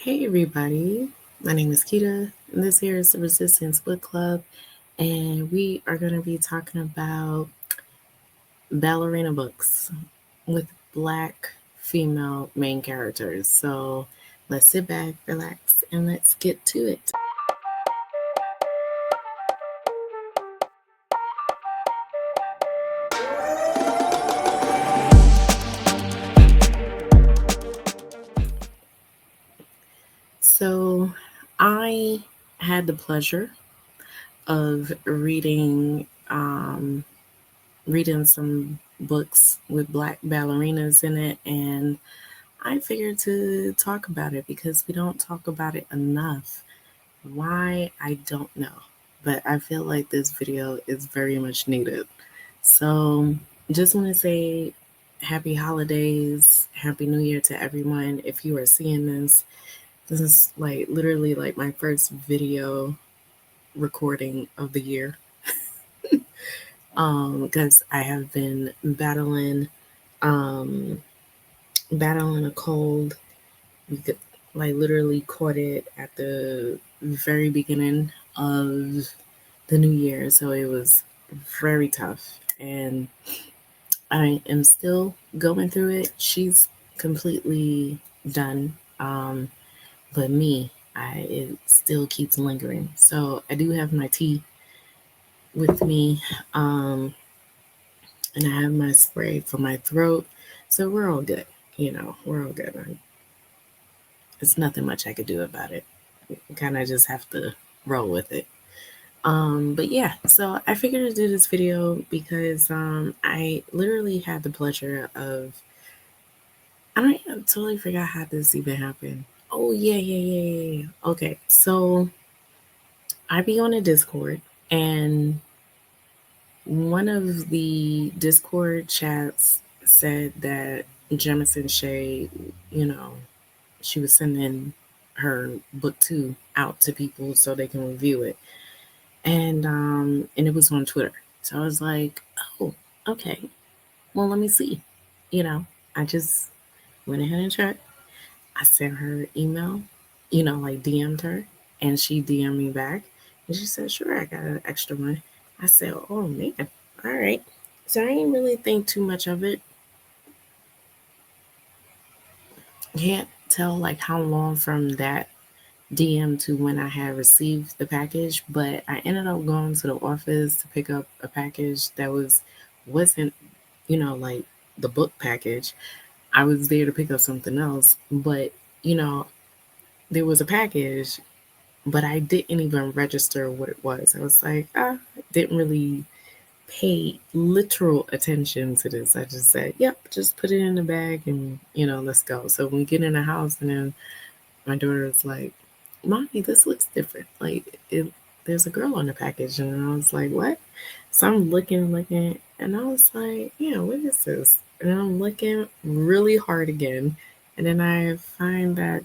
Hey everybody, my name is Kita, and this here is the Resistance Book Club, and we are going to be talking about ballerina books with black female main characters. So let's sit back, relax, and let's get to it. So I had the pleasure of reading some books with black ballerinas in it, and I figured to talk about it because we don't talk about it enough. Why, I don't know, but I feel like this video is very much needed. So, just want to say happy holidays, happy new year to everyone. If you are seeing this is like literally like my first video recording of the year. Because I have been um battling a cold. We could, like, literally caught it at the very beginning of the new year, so it was very tough, and I am still going through it. She's completely done, but me, I it still keeps lingering. So I do have my tea with me, um, and I have my spray for my throat, so we're all good. We're all good. It's nothing much I could do about it. Kind of just have to roll with it. But yeah, so I figured to do this video because I literally had the pleasure of, I totally forgot how this even happened. Oh yeah, yeah, yeah, yeah, yeah. Okay, so I be on a Discord, and one of the Discord chats said that Jemison Shea, you know, she was sending her book two out to people so they can review it. And it was on Twitter. So I was like, oh, okay. Well, let me see. You know, I just went ahead and checked. I sent her email, like DM'd her, and she DM'd me back. And she said, sure, I got an extra one. I said, oh man, all right. So I didn't really think too much of it. Can't tell like how long from that DM to when I had received the package, but I ended up going to the office to pick up a package that wasn't, like the book package. I was there to pick up something else, but you know, there was a package, but I didn't even register what it was. I was like, didn't really pay literal attention to this. I just said, yep, just put it in the bag and, let's go. So when we get in the house, and then my daughter was like, Mommy, this looks different. Like, there's a girl on the package. And I was like, what? So I'm looking, and I was like, yeah, what is this? And I'm looking really hard again. And then I find that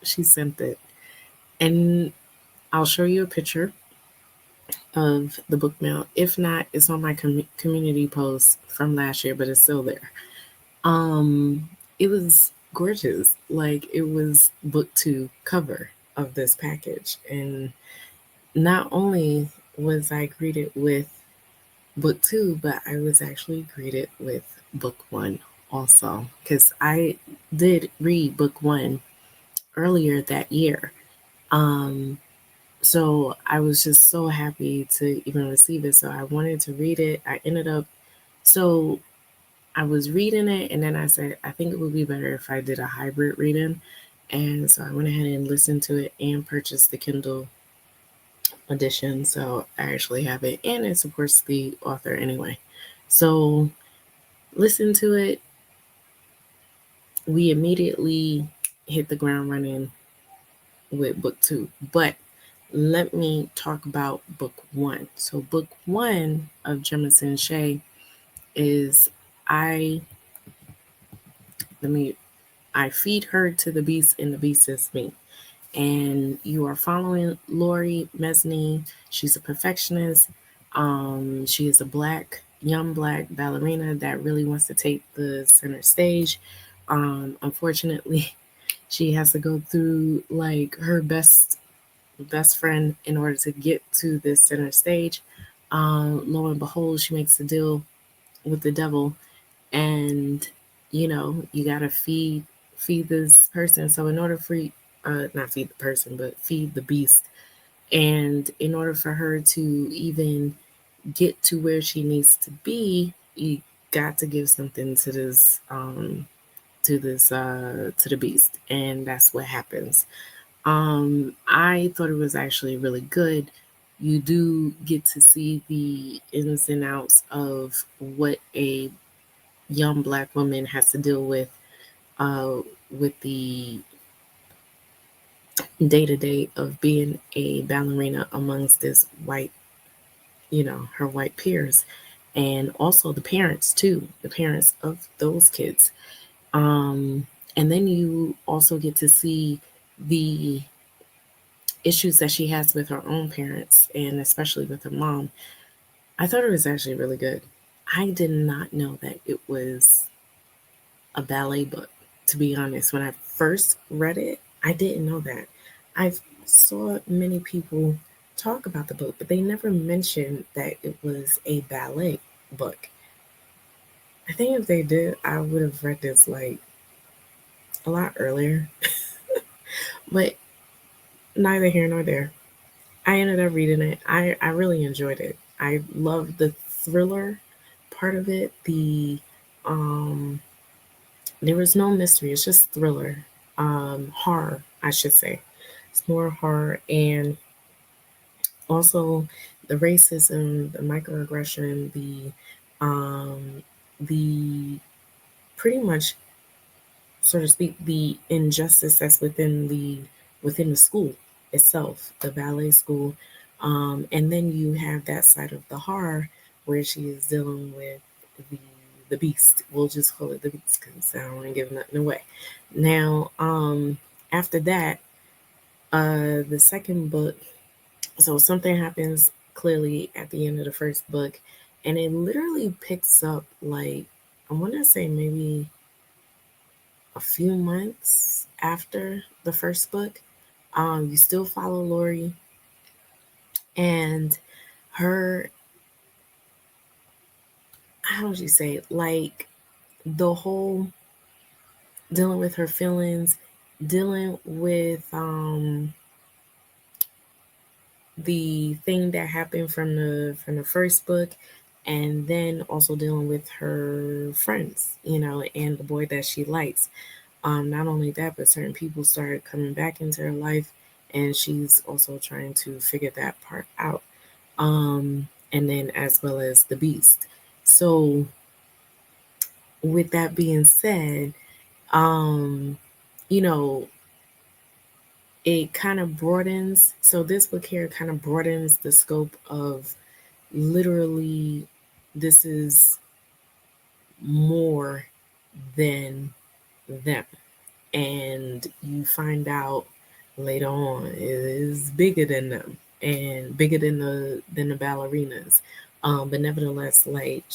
she sent it. And I'll show you a picture of the book mail. If not, it's on my community post from last year, but it's still there. It was gorgeous. Like, it was book two cover of this package. And not only was I greeted with book two, but I was actually greeted with book one also. Because I did read book one earlier that year. Um, so I was just so happy to even receive it. So I wanted to read it. So I was reading it, and then I said, I think it would be better if I did a hybrid reading. And so I went ahead and listened to it and purchased the Kindle edition. So I actually have it, and it supports the author anyway. So listen to it. We immediately hit the ground running with book two. But let me talk about book one. So book one of Jemison Shea is I let me I feed her to the beast, and the beast is me. And you are following Lori Mesney. She's a perfectionist. She is a young black ballerina that really wants to take the center stage. Unfortunately, She has to go through like her best friend in order to get to this center stage. Lo and behold, she makes a deal with the devil, and you gotta feed this person. So in order for not feed the person, but feed the beast, and in order for her to even get to where she needs to be, you got to give something to the beast, and that's what happens. I thought it was actually really good. You do get to see the ins and outs of what a young black woman has to deal uh, with the day to day of being a ballerina amongst this white, her white peers, and also the parents too, the parents of those kids. Um, and then you also get to see the issues that she has with her own parents and especially with her mom. I thought it was actually really good. I did not know that it was a ballet book, to be honest. When I first read it, I didn't know that. I saw many people talk about the book, but they never mentioned that it was a ballet book. I think if they did, I would have read this like a lot earlier, but neither here nor there. I ended up reading it. I really enjoyed it. I loved the thriller part of it. There was no mystery. It's just thriller, horror, I should say. It's more horror, and also the racism, the microaggression, the pretty much, so to speak, the injustice that's within the school itself, the ballet school, and then you have that side of the horror where she is dealing with the the beast. We'll just call it the beast because I don't want to give nothing away. Now, after that, the second book. So something happens clearly at the end of the first book, and it literally picks up like I want to say maybe a few months after the first book. You still follow Lori and her, how would you say, like the whole dealing with her feelings, dealing with the thing that happened from the first book, and then also dealing with her friends, and the boy that she likes. Not only that, but certain people started coming back into her life, and she's also trying to figure that part out. And then as well as the beast. So, with that being said, um, you know, it kind of broadens. So this book here kind of broadens the scope of literally. This is more than them, and you find out later on it is bigger than them and bigger than the ballerinas. But nevertheless, like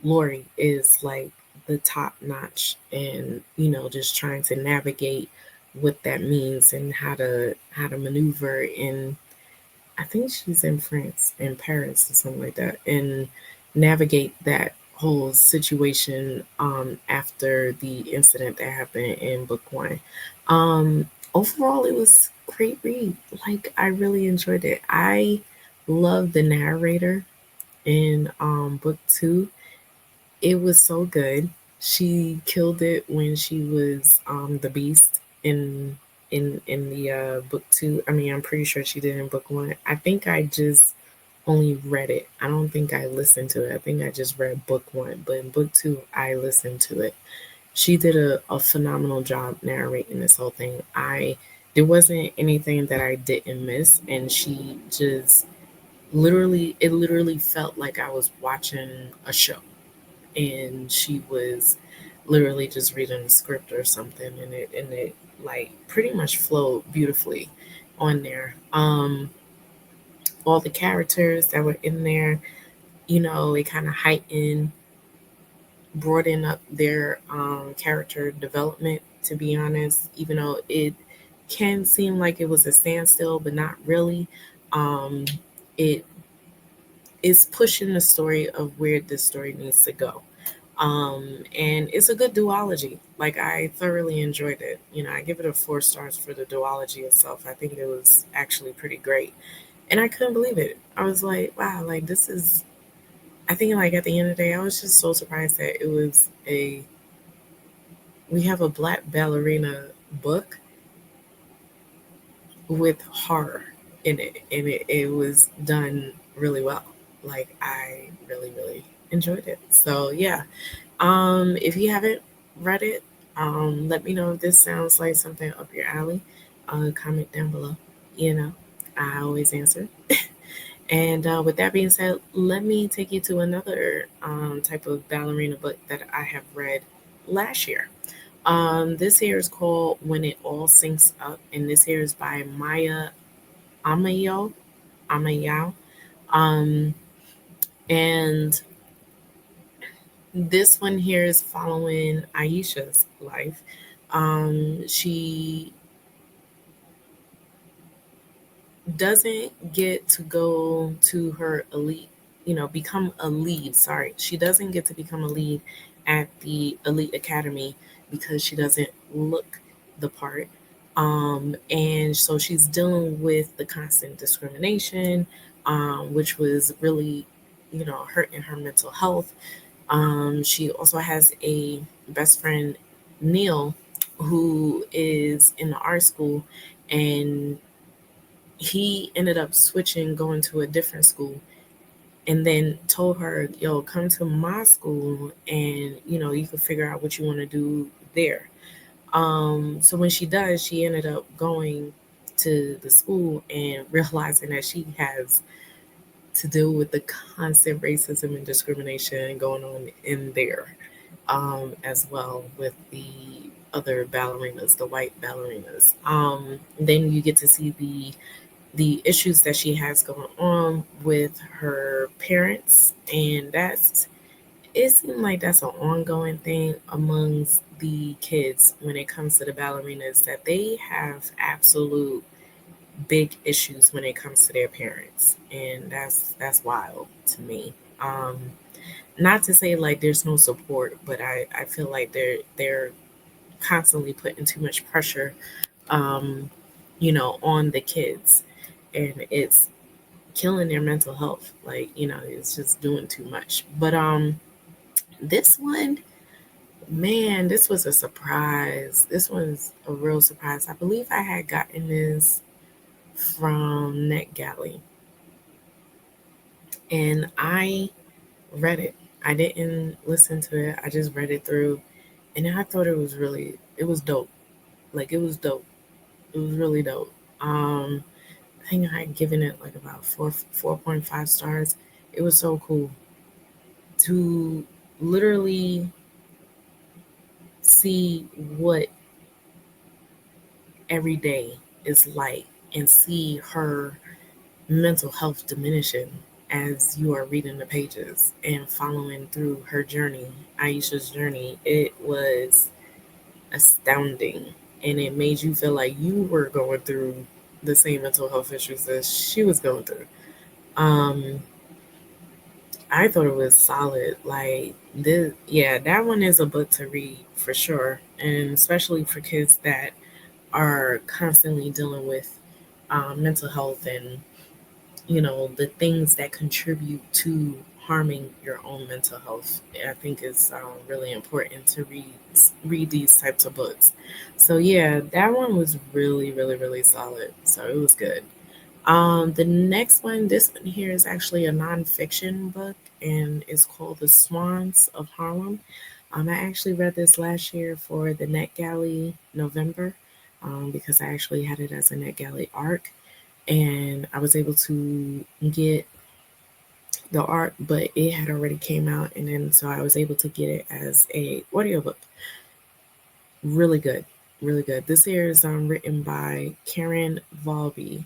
Lori is like the top notch, and just trying to navigate what that means and how to maneuver in. I think she's in France, in Paris, or something like that, and navigate that whole situation after the incident that happened in book one. Overall, it was great read. Like I really enjoyed it. I love the narrator in book two. It was so good. She killed it when she was the beast in the book two. I mean, I'm pretty sure she did in book one. I think I just only read it. I don't think I listened to it. I think I just read book one, but in book two, I listened to it. She did a phenomenal job narrating this whole thing. There wasn't anything that I didn't miss, and she just literally felt like I was watching a show, and she was literally just reading a script or something, and it like pretty much flowed beautifully on there. All the characters that were in there, it kind of heightened broaden up their character development, to be honest, even though it can seem like it was a standstill, but not really. Um, it is pushing the story of where this story needs to go. And it's a good duology. Like, I thoroughly enjoyed it. I give it a 4 stars for the duology itself. I think it was actually pretty great. And I couldn't believe it. I was like, wow, like this is, I think like at the end of the day, I was just so surprised that we have a black ballerina book with horror in it, and it was done really well. Like, I really, really enjoyed it. So yeah, if you haven't read it, let me know if this sounds like something up your alley. Comment down below. You know, I always answer. And with that being said, let me take you to another type of ballerina book that I have read last year. This here is called When It All Sinks Up, and this here is by Maya Amayo. Amayao. Um, and this one here is following Aisha's life. She doesn't get to go to her elite, become a lead. Sorry, she doesn't get to become a lead at the elite academy because she doesn't look the part. And so she's dealing with the constant discrimination, which was really, hurting her mental health. She also has a best friend, Neil, who is in the art school, and he ended up switching, going to a different school, and then told her, yo, come to my school and you can figure out what you want to do there. So when she does, she ended up going to the school and realizing that she has to deal with the constant racism and discrimination going on in there, as well with the other ballerinas, the white ballerinas. Then you get to see the issues that she has going on with her parents, and that's, it seems like that's an ongoing thing amongst the kids when it comes to the ballerinas, that they have absolute big issues when it comes to their parents, and that's wild to me. Not to say like there's no support, but I feel like they're constantly putting too much pressure, um, on the kids, and it's killing their mental health. Like, it's just doing too much. But this one, man, this was a surprise. This was a real surprise. I believe I had gotten this from NetGalley, and I read it. I didn't listen to it. I just read it through, and I thought it was dope. Like, it was dope. It was really dope. I think I had given it like about 4.5 stars. It was so cool to literally see what every day is like and see her mental health diminishing as you are reading the pages and following through her journey, Aisha's journey. It was astounding, and it made you feel like you were going through the same mental health issues that she was going through. Um, I thought it was solid. Like, this, yeah, that one is a book to read for sure, and especially for kids that are constantly dealing with mental health and the things that contribute to harming your own mental health. I think it's really important to read these types of books. So yeah, that one was really, really, really solid. So it was good. The next one, this one here is actually a nonfiction book, and it's called The Swans of Harlem. I actually read this last year for the NetGalley November, because I actually had it as a NetGalley ARC, and I was able to get the art, but it had already came out, and then so I was able to get it as a audiobook. Really good, really good. This here is written by Karen Volby,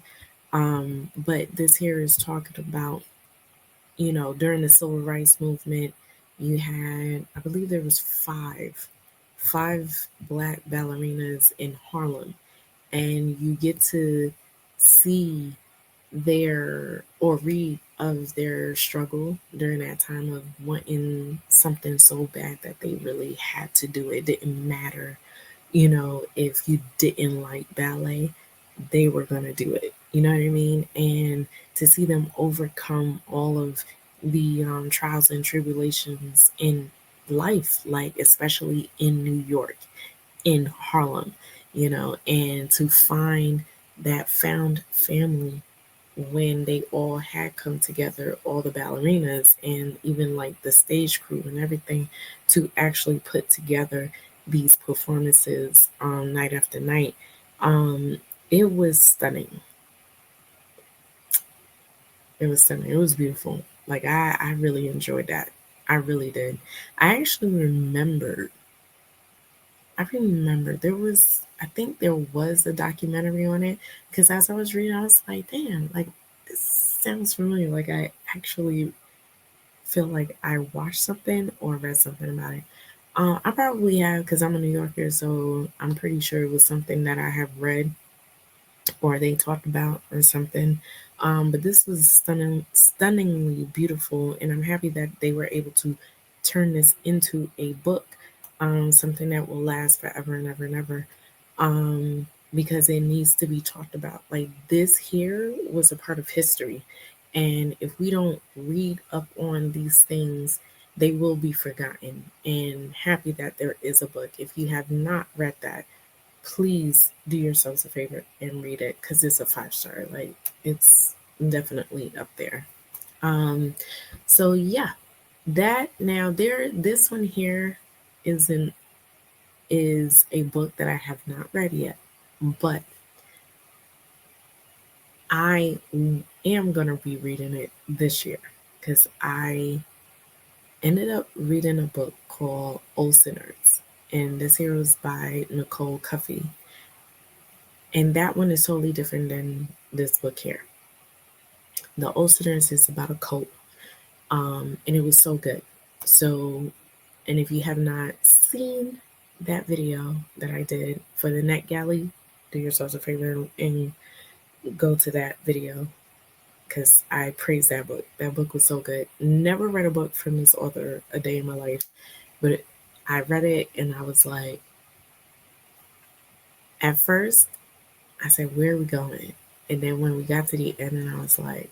but this here is talking about during the civil rights movement, You had, I believe there was five black ballerinas in Harlem, and you get to see their or read of their struggle during that time of wanting something so bad that they really had to do it. It didn't matter, if you didn't like ballet, they were going to do it. You know what I mean? And to see them overcome all of the trials and tribulations in life, like especially in New York, in Harlem, and to find that found family when they all had come together, all the ballerinas and even like the stage crew and everything, to actually put together these performances night after night. Um, it was stunning. It was stunning. It was beautiful. Like I really enjoyed that. I really did. I actually remembered there was, I think there was a documentary on it, because as I was reading, I was like, damn, like this sounds familiar. Like I actually feel like I watched something or read something about it. I probably have, because I'm a New Yorker, so I'm pretty sure it was something that I have read or they talked about or something. But this was stunningly beautiful, and I'm happy that they were able to turn this into a book, something that will last forever and ever and ever. Because it needs to be talked about. Like this here was a part of history, and if we don't read up on these things, they will be forgotten. And happy that there is a book. If you have not read that, please do yourselves a favor and read it, because it's a 5 star. Like it's definitely up there. Um, so yeah, that now there this one here isn't is a book that I have not read yet, but I am gonna be reading it this year, because I ended up reading a book called Old Sinners, and this here was by Nicole Cuffey, and that one is totally different than this book here. The Ulsters is about a cult, and it was so good. So, and if you have not seen that video that I did for the Net Galley, do yourselves a favor and go to that video, because I praise that book. That book was so good. Never read a book from this author a day in my life, but I read it and I was like, at first, I said, "Where are we going?" And then when we got to the end, and I was like,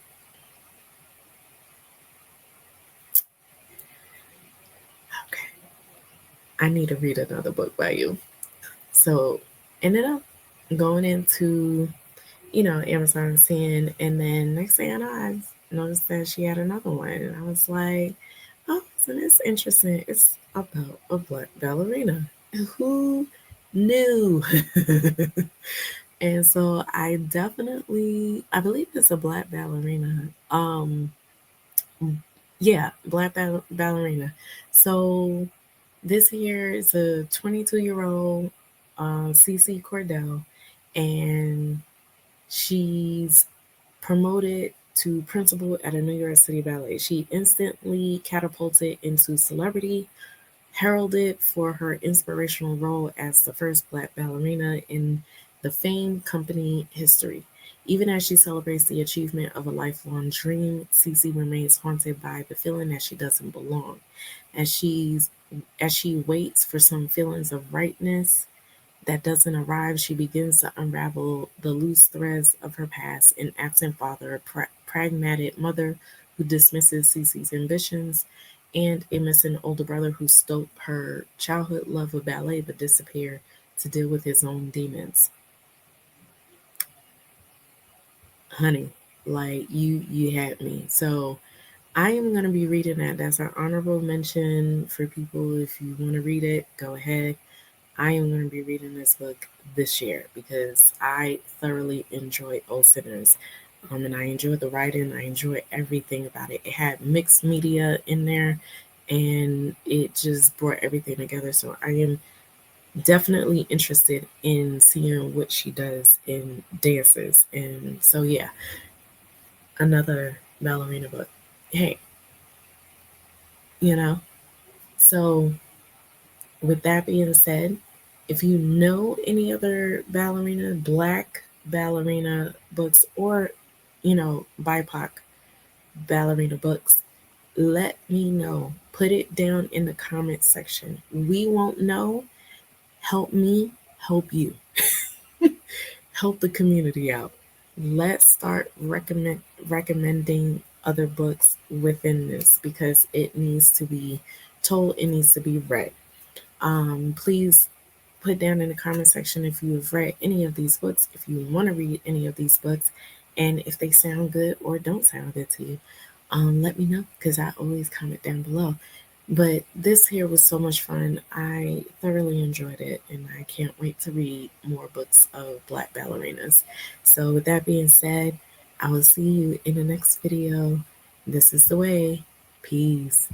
okay, I need to read another book by you. So ended up going into, Amazon, seeing, and then next thing I know, I noticed that she had another one, and I was like, oh, isn't this interesting? It's about a black ballerina. Who knew? And so I believe it's a black ballerina. Yeah, black ballerina. So this here is a 22-year-old CC Cordell, and she's promoted to principal at a New York City ballet. She instantly catapulted into celebrity, heralded for her inspirational role as the first black ballerina in the famed company history. Even as she celebrates the achievement of a lifelong dream, Cece remains haunted by the feeling that she doesn't belong. As she's as she waits for some feelings of rightness that doesn't arrive, she begins to unravel the loose threads of her past: an absent father, a pragmatic mother who dismisses Cece's ambitions, and a missing older brother who stoked her childhood love of ballet but disappeared to deal with his own demons. Honey, like you had me. So I am going to be reading that. That's an honorable mention for people. If you want to read it, go ahead. I am going to be reading this book this year because I thoroughly enjoyed Old Sinners. And I enjoyed the writing. I enjoyed everything about it. It had mixed media in there, and it just brought everything together. So I am definitely interested in seeing what she does in dances. And so, yeah, another ballerina book. Hey, you know, So, with that being said, if you know any other black ballerina books, or, BIPOC ballerina books, let me know. Put it down in the comments section. We won't know. Help me help you. Help the community out. Let's start recommending other books within this, because it needs to be told, it needs to be read. Please put down in the comment section if you have read any of these books, if you want to read any of these books, and if they sound good or don't sound good to you. Let me know, because I always comment down below. But this here was so much fun. I thoroughly enjoyed it, and I can't wait to read more books of Black ballerinas. So, with that being said, I will see you in the next video. This is the way. Peace.